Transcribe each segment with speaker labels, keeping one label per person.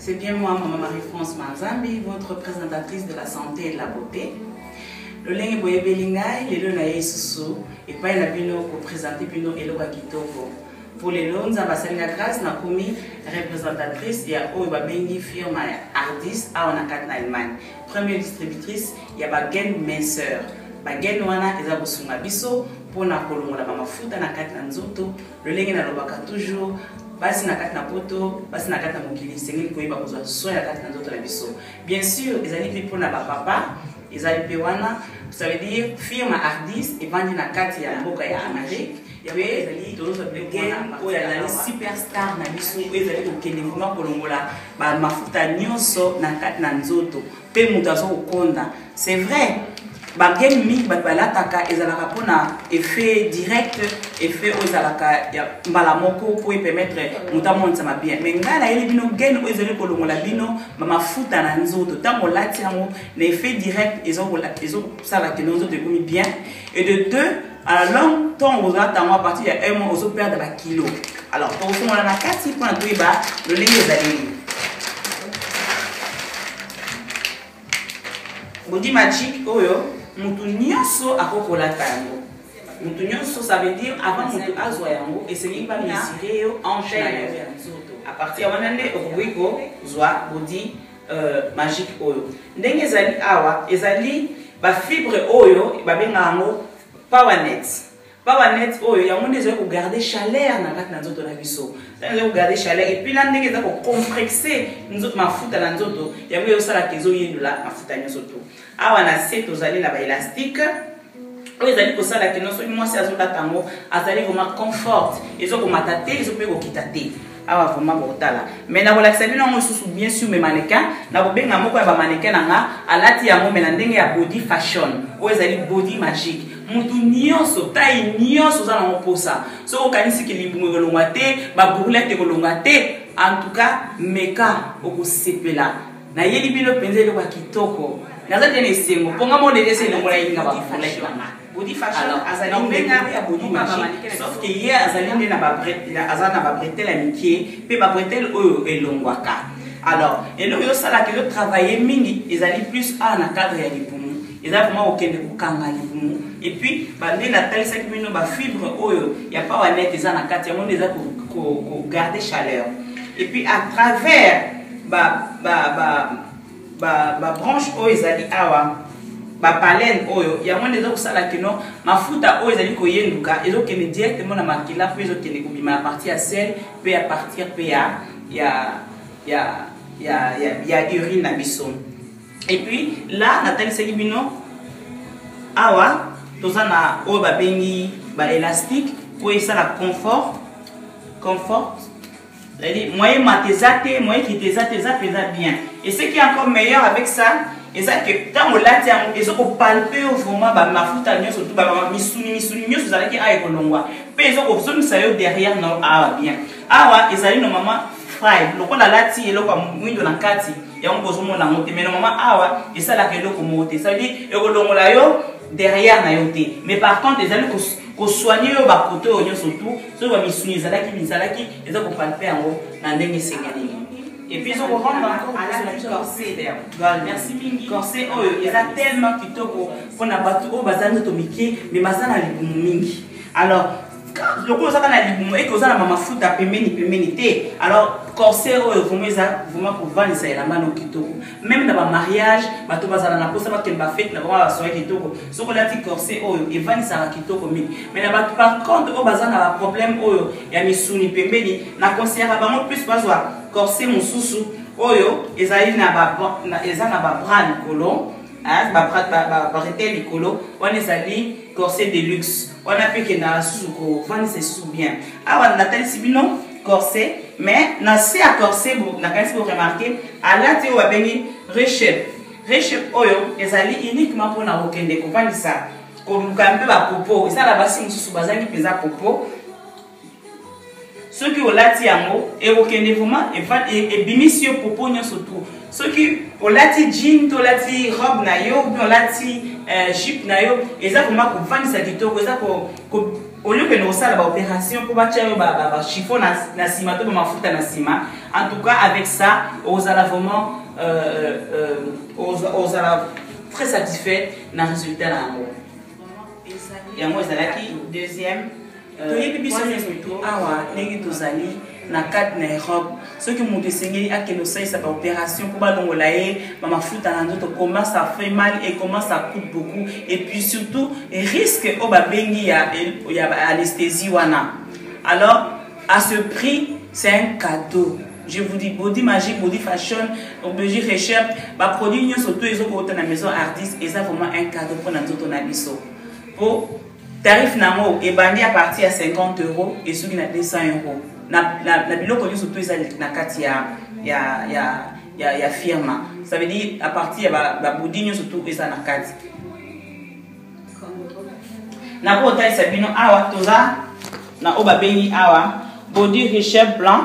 Speaker 1: C'est bien moi, Maman Marie-France Manzambi, votre présentatrice de la santé et de la beauté. Le lingue boye belingai, le lo na yesusu, et pas na bino pour présenter bino elo kitoko. Pour les loans, Ambassadeur Grâce na komi représentatrice ya oyo babengi firma ya Ardis a on a kat na Allemagne. Première distributrice ya bagen minceur. Bagen wana eza bosunga biso pona kolongola ba mafuta na kat na nzoto. Le lingue na lobaka toujours basi na kati na poto, basi na kati na mokili sengi koyeba kozwa soin na kati na nzoto na biso. Bien sûr, ezali pe pona ba papa, ezali pe wana, ça veut dire firme Ardis evandi na kati ya mboka ya Amérique. Yawe ezali tozo bien oya na superstar na biso ezali kokende vraiment kolongola ba mafuta nyonso na kati na nzoto. Pe mutu azo kokonda. C'est vrai. Bagem mingi balataka ezalaka pona effet direct, effet ozalaka ya mbala moko pour permettre muta montsama bien. Mais ngala yeli bino gen ezali kolongola bino ba mafuta na nzoto tango lati yango na effet direct ezo sala que nzoto ekomi bien. Et de deux, à long temps vous attendez à partir de 1 mois vous perdre ba kilo. Alors pour vous on a kati pour ntoiba le lingi ezali Body Magic oyo mutu nyonso akokola tango. Mutu nyonso ça veut dire avant mutu azwa yango esengi ba mesire yo enchaîne ya nzoto. À partir ya wanande okobwiko zwa Body Magic oyo. Ndenge ezali awa ezali ba fibre oyo babenga yango Powernet. Powernet oyo yango ndezo ko garder chaleur na kati na nzoto na biso. Ndezo ko garder chaleur et puis là ndenge za ko comprexer nzoto mafuta na nzoto yango yo sala kezo yendula mafuta nyoso to. Awa na set ozali na ba élastique. Oyo ezali ko sala ke noso mwasi azota tango azali vraiment confort. Ezo ko matate, ezo pe ko kitate. Awa vraiment botala. Mais na kolakisa bino ngo susu bien sûr me mannequin, na ko benga moko ya ba mannequin nga alati yango mena ndenge ya body fashion. Oyo ezali Body Magic. Mutu nyonso tai nyonso za na moposa so okanisi ke limbungo kolongwa te ba bourlette kolongwa te en tout cas meka okosepela na yeli bino penzele kwa kitoko naza tene sengo ponga mo lelese longola yinga ba bourlette Body Fashion azali benga ya Body Magic sauf que hier azali na ba azana ba bretelle amitié pe ba bretelle oyo elongwaka. Alors elo yo sala ke yo travailler mingi ezali plus à na cadre ya libumu. Exactement aucun de kanga libumu et puis bande na tali saki bino ba fibre oyo ya Powernet eza na kati yango eza ko garder chaleur et puis à travers ba branche oyo ezali awa ba palene oyo yango eza ko sala kino mafuta oyo ezali ko yenduka ezo kene directement na makila pe ezo kene ko bima à partir ya sel pe à partir pe ya urine na biso. Et puis là, Nathalie Segibino, awa, tozana o babengi ba élastique, pour ça la confort. C'est-à-dire moyen matezate, moyen qui tezate bien. Et ce qui est encore meilleur avec ça, et ça que tant on l'a dit, et ce qu'on palpe vraiment ba mafuta nyo surtout ba misuni nyo ça qui a ekolongwa. Pe eso ko zone ça yo derrière non awa bien. Awa ezali no mama fry, lokola lati eloko mwindo na kati. Ya on bozo mona monte mais normalement awa et ça la kelo ko monte ça veut dire ekolongola yo derrière na yote mais par contre les allez ko soigner yo ba koto yo surtout so ba misuni zalaki eza ko palper yango na ndenge sengani et puis on rentre encore sur le corset d'ailleurs. Merci mingi corset oyo eza tellement kitoko pona batu o bazana to miki mais bazana libumu mingi. Alors le coup ça na libumu et que ça na mafuta pembeni te. Alors corset oyo vraiment pour vendre ça la mano kitoko. Même dans ba mariage, bato bazana na posa ba kemba fête na vraiment soirée kitoko. So ko lati corset oyo et vendre ça kitoko mingi. Mais na bato par contre o bazana ba problème oyo ya misuni pembeni na conseiller ba plus bazwa corset mususu oyo ezali na ba bras likolo. Ba bretelle likolo on ezali corset de luxe. On a pu que na suko vendre c'est sous bien. Awa Nathalie Sibino corset mais na c'est à corset na quand vous remarquer à la té wa bengi reshape oyo ezali uniquement pour na okende ko vendre ça ko lukambe ba popo ça la basi mususu bazangi peza popo ceux qui olati yango et okende vraiment et bimisio popo nyoso tout ceux qui olati jean to lati robe na yo ou olati jupe na yo eza vraiment ko vendre ça kitoko eza ko au lieu que nous ça la opération pour battre chiffon na ciment to ma futa na ciment. En tout cas avec ça aux ala vraiment aux ala très satisfait na résultat là. Et moi ezalaki deuxième toyebi biso nyonso awa ndenge tozali na cadre na Europe soki moto esengeli akende osalisa baopération mpo balongola ye bamafuta na nzoto comment ça fait mal et comment ça coûte beaucoup et puis surtout risque oyo babengi ya anesthésie wana. Alors à ce prix c'est un cadeau. Je vous dis Body Magic, Body Fashion, Body Recherche, ba produit nyonso to ezokota na maison Ardis et ça vraiment un cadeau pour na nzoto na biso. Pour tarif nango ebandi à partir à 50 € et soki na 200 €. Na biloko nyonso to ezali na kati ya firma. Ça veut dire à partir ya body nyonso to eza na kati. Na ko taille sabino awa toza na oba bengi awa Body Recherche blanc.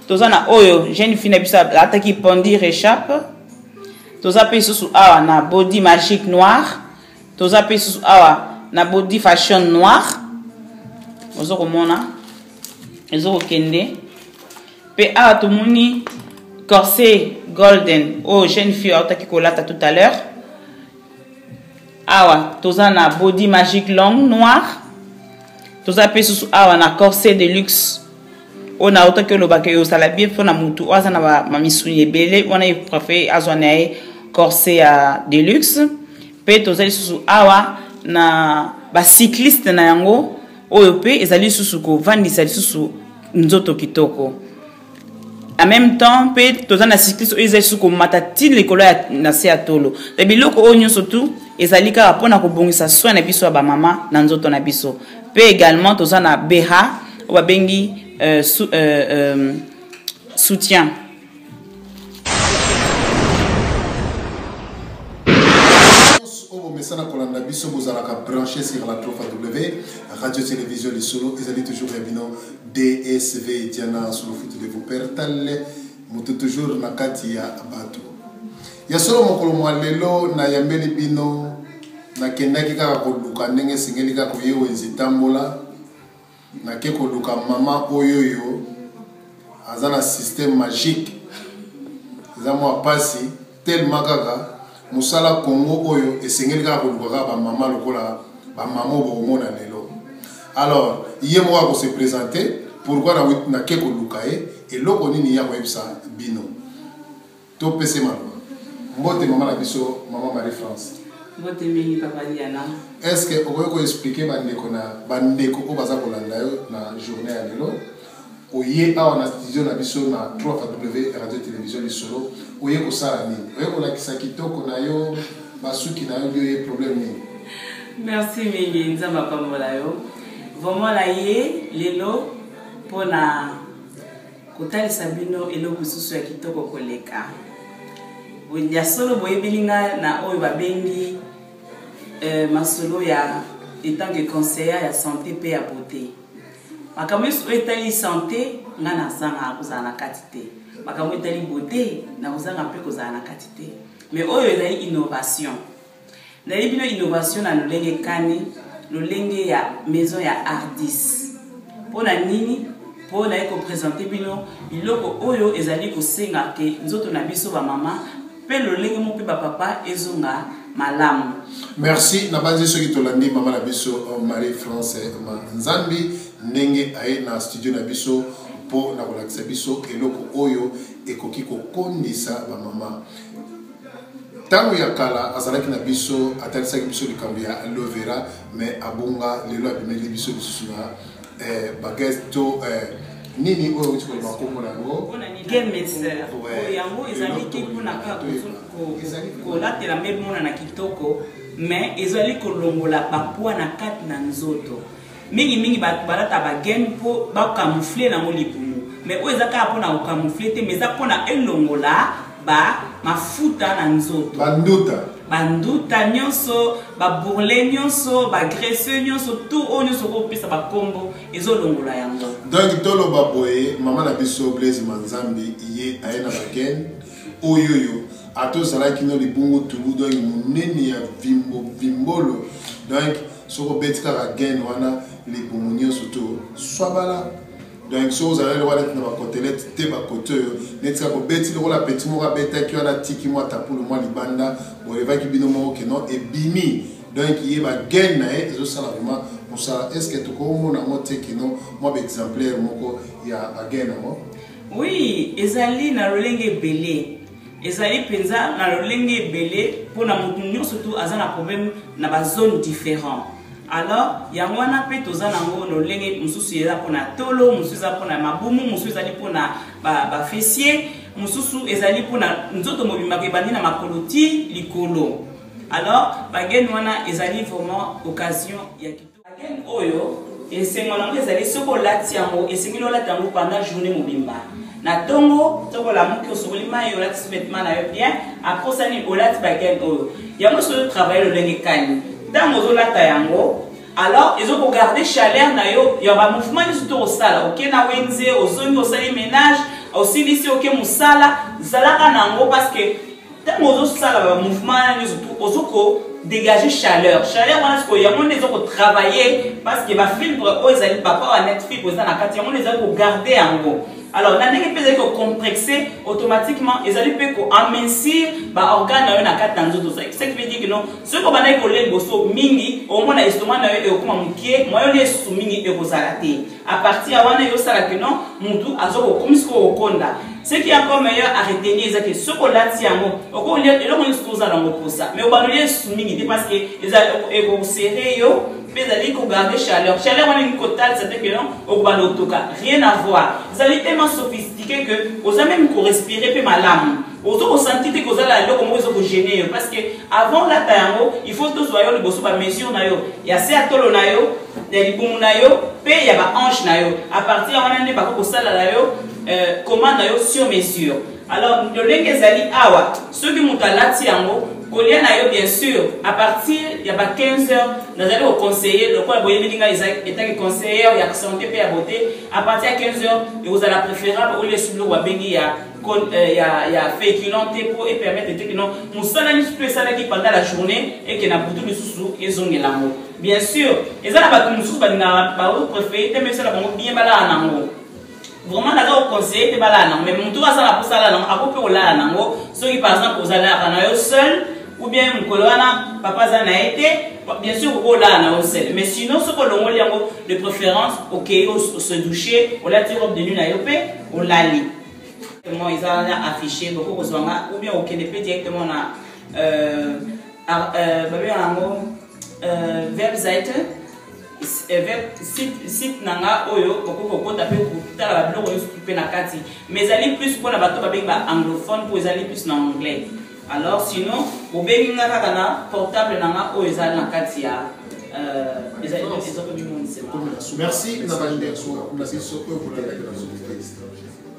Speaker 1: Toza na oyo jeune fille na biso ataki Pondi Recherche. Toza pe susu awa na Body Magic noir. Toza pe susu awa na Body Fashion noir. Ozo komona ezo kende pe awa tomoni corset golden oh jeune fille ataki kolata tout à l'heure. Awa toza na Body Magic long noir. Toza pe susu awa na corset de luxe. On a autant que le bac au salabie pour na mutu oza na ba misuni ebele on a préféré azone corset de luxe pe tozali susu awa na ba cycliste na yango oyo pe ezali susu ko vandisa susu nzoto kitoko. En même temps pe tozali na cycliste ezali susu ko matati lekolo na se atolo te biloko oyo surtout ezali ka pona ko bongisa soin na biso ba mama na nzoto na biso pe également tozali na BH o ba bengi soutien.
Speaker 2: Messana Kolanda Biso Bozalaka branché sur la Trofa W, Radio Télévision de Solo, ils allaient toujours bien DSV Diana sur le foot de vos pères Talle, mutu toujours na kati ya bato. Ya solo mokolo mwalelo na yambeli bino na kendaki kaka koluka ndenge singeli kaka koyewa nzitambola na ke koluka mama oyoyo azana système magique. Zamo pasi tellement kaka musala Congo oyo esengeli kaka koluka ba mama lokola ba mama bomona lelo. Alors yemo ko se présenter pourquoi na ke koluka et loko nini ya websa bino to pese mama mbote mama la biso mama Marie France
Speaker 1: mbote mingi papa Diana.
Speaker 2: Est-ce que vous pouvez expliquer bandeko o baza kolanda yo na journée ya lelo oye awa na studio na biso na 3W Radio Télévision du Solo oye ko sala nini oye ko lakisa kitoko na yo basuki na yo yo problème nini?
Speaker 1: Merci mingi nzamba pambola yo vraiment la ye lelo pona kotalisa bino eloko susu ya kitoko koleka ya solo boyebelinga na oyo babengi masolo ya étant que conseillère ya santé pe ya beauté makambo etali santé nga na zanga kozala na kati te makambo etali beauté na kozanga pe kozala na kati te mais oyo ezali innovation ndali bino innovation na lolenge kani lolenge ya maison ya Ardis pona nini pona eko présenter bino biloko oyo ezali kosenga ke nzoto na biso ba mama pe lolenge mo pe ba papa ezonga malamu.
Speaker 2: Merci na banzi ceux qui tolandi mama na biso Marie France Nzambi ndenge aye na studio na biso po na kolakisa biso eloko oyo ekoki kokondisa ba mama. Tango ya kala azalaki na biso atalisaki biso likambo ya aloe vera mais abunga lelo abimeli biso biso na bagesto nini oyo uti kolima kombo nango
Speaker 1: game mixer yango ezali ki kuna kolatela mpe mona na kitoko mais ezali kolongola bapwa na kati na nzoto mingi bato balata bagame mpo bakamufle nango libumu mais oyo eza kaka mpona kokamufle te mais eza mpona elongola ba mafuta na nzoto banduta nyonso ba bourrelet nyonso ba graisse nyonso tout oyo nyonso kopesa bakombo ezolongola yango.
Speaker 2: Donc tolo baboye mama na biso Blaise Manzambi iye ayena bagen oyoyo atozala kino libungu tulu donc munene ya vimbolo donc ce qu'on bête car à gain wana les pomonios surtout soit bala donc si vous allez le voir dans ma côtelette te ma côté net ça qu'on bête le la petit mora bête qui a la tiki moi tapu le moi libanda bon les va qui bino mo que non et bimi donc il y a gain na et ça vraiment pour ça est-ce que tu comme on a monté que non moi exemplaire moko il y a gain moi
Speaker 1: oui ezali na lolenge belé ezali penza na lolenge belé pour na mutunyo surtout azana problème na ba zone différent alors yango wana pe tozana ngo lolenge mususu eza pona tolo mususu eza pona mabumu mususu ezali pona ba fessier mususu ezali pona nzoto mobimba ke bandi na makoloti likolo alors bagen wana ezali vraiment occasion ya kitu bagen oyo esengola ngo ezali soko lati yango esengilo lati yango pendant journée mobimba na tongo toko la muki osokoli mai olati vêtement na yo bien après ça ni olati bagen oyo yango so travailler le lenge kani dans ozolata yango alors ils ont regardé chaleur na yo ya ba mouvement ni surtout au sala OK na wenze ozongi osali ménage aussi ici OK musala zalaka nango parce que dans ozosala ba mouvement ni surtout ozoko dégager chaleur parce que ya monde ezoko travailler parce que ba fibre o ezali papa wa net fibre za na kati ya monde ezako garder yango. Alors, na ndenge peza ko complexer automatiquement ezali pe ko amincir ba organe na yo na kati nzoto ça. Ce qui veut dire que non, ce ko bana ko lengo so mingi au moins na estomac na yo e ko mukie, moyo ne su mingi e ko zalate. À partir ya wana yo sala que non, mutu azoko komisko okonda. Ce qui est encore meilleur à retenir c'est que ce ko lati yango, oko le eloko ni sposa nango pour ça. Mais au banolier su mingi parce que ezali e ko serrer yo mais ils ont gardé chaleur. Chaleur, on a une cotale, c'est que non, au balotoka. Rien à voir. Ils allaient tellement sophistiqués que vous avez même qu'on respirer peu ma lame. Vous avez senti que vous allez là comment vous avez gêné parce que avant la taille, il faut tous voyons le bosso par mesure na yo. Il y a ces atolo na yo, il y a des boum na yo, puis il y a ba hanche na yo. À partir on a des bako pour ça là yo, commande na yo sur mesure. Alors le lingue zali awa, ceux qui montent à l'atiango. Bien sûr, à partir il y a 15 heures, nous allons au conseiller, le quoi est conseiller, il y a santé et à beauté. À partir de 15 heures, vous allez préférable au lieu de il y a féculent et permettre que non, nous sommes qui pendant la journée et que nous avons tout sous et zone l'amour. Bien sûr, et ça n'a pas tout sous préféré, mais ça n'a bien balade en amour. Vraiment d'accord conseiller te balana mais mon tour à ça la pour ça là non à peu là nango ceux qui par exemple aux allez à seul ou bien mon colonna papa ça n'a été bien sûr au là na seul mais sinon ce que l'on liango de préférence OK au se doucher au la robe de nuit na yopé au lali comment ils ont affiché beaucoup aux ou bien au KNP directement na babé nango website site nanga oyo okoko taper kutala biloko yo na kati mais ali plus pour na bato ba anglophone pour ali plus na anglais alors sinon obengi nga kaka na portable nanga oyo ezali na kati ya
Speaker 2: merci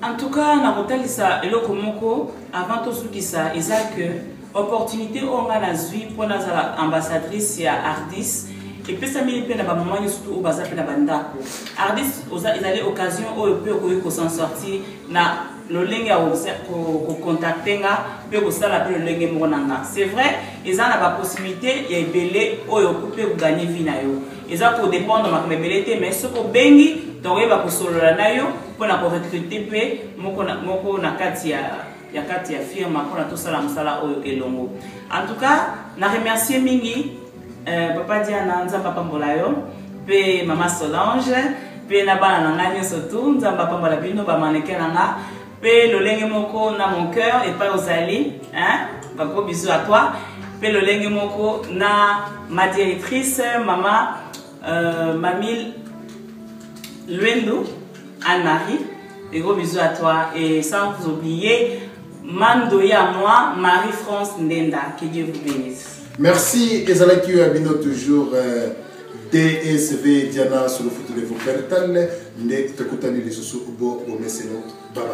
Speaker 1: en tout cas na kotalisa eloko moko avant tout sukisa eza que opportunité on a na zui pour na ambassadrice ya Ardis. Et puis ça m'a fait na maman surtout au bazar na bandako. Ardis ils allaient occasion au peut s'en sortir na le lenga ko contacter nga peut ko sala le lenga monanga. C'est vrai, ils ont la possibilité et belé oyo peut gagner vie na yo. Ils ont pour dépendre ma belité mais ce ko bengi donc va ko solola na yo pour na ko recruter pe moko na kati ya kati ya firme pour na tout ça la msala oyo elongo. En tout cas, na remercier mingi papa Diana nzamba pambola yo pe mama Solange pe na bana nanga nyoso tu nzamba pambola bino ba mannequin nanga pe lolenge moko na mon cœur et pas Ozali hein ba gros bisous à toi pe lolenge moko na ma directrice maman Mamie Luendo Anne-Marie des gros bisous à toi et sans vous oublier Mandoya moi Marie-France Ndenda que Dieu vous bénisse.
Speaker 2: Merci, Ezalaki Abino, toujours DSV Diana sur le foot de vos pertales. Bye bye.